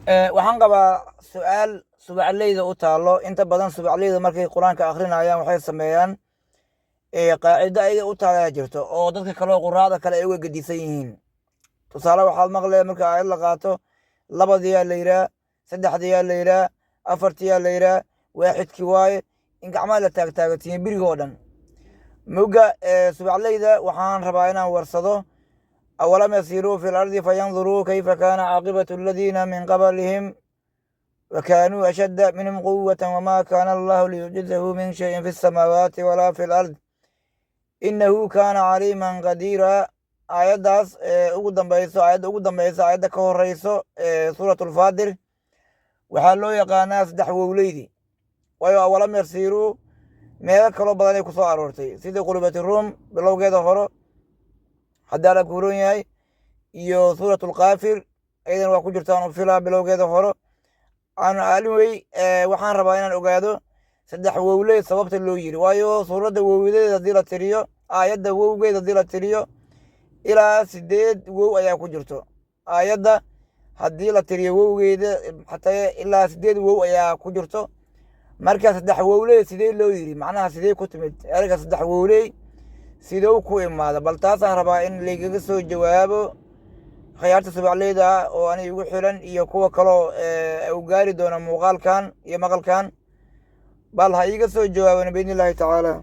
waxaan qabaa su'aal subacleyda u taalo inta badan subacleyda markay qur-aanka akhrinayaan waxay sameeyaan qaacido ayaga u taala jirto oo dadka kaleo quraada kale ay uga gedisan yihiin. tusaale waxaad maqlaya marka aayad la qaato labadiyaa la yidhaa, saddexdiyaa la yidhaa, afartiyaa la yidhaa, waaxidkii waaye in gacmaha la taagtaagatiyo biriga oo dhan. moga subacleyda waxaan rabaa inaan warsado أولم يسيروا في الأرض فينظروا كيف كان عاقبة الذين من قبلهم وكانوا أشد منهم قوة وما كان الله ليعجزه من شيء في السماوات ولا في الأرض إنه كان عليما قديرا. آياداس أقدم بيسو آياد كهر ريسو سورة الفاضل وحالو يقانا سدح ووليدي ويو أولم يسيروا ميلا كلو بداني كسو أرورتي سيدي قلوبة الروم بلو قيدا خورو haddii ala kuuran yahay iyo suuratul kaafir aydan waa ku jirtaan filaa bilowgeeda horo aan aalimwey waxaan rabaa inaan ogaado saddex wowley sababta loo yiri waayo suuradda wowdeeda haddii la tiriyo aayadda wowgeeda haddii la tiriyo ilaa 8 wow ayaa ku jirto. aayadda haddii la tiriyo wowgeeda xataa ilaa 8 wow ayaa ku jirto. marka saddex wowley sidee loo yiri macnaha sidee ku timid erayga saddex wowley sidoo ku imaada bal taasaan rabaa in laygaga soo jawaabo khiyaarta subacleyda oo anay ugu xiran iyo kuwa kaloo u gaari doona muuqaalkan iyo maqalkan bal ha iiga soo jawaabana biidni illaahi tacaala.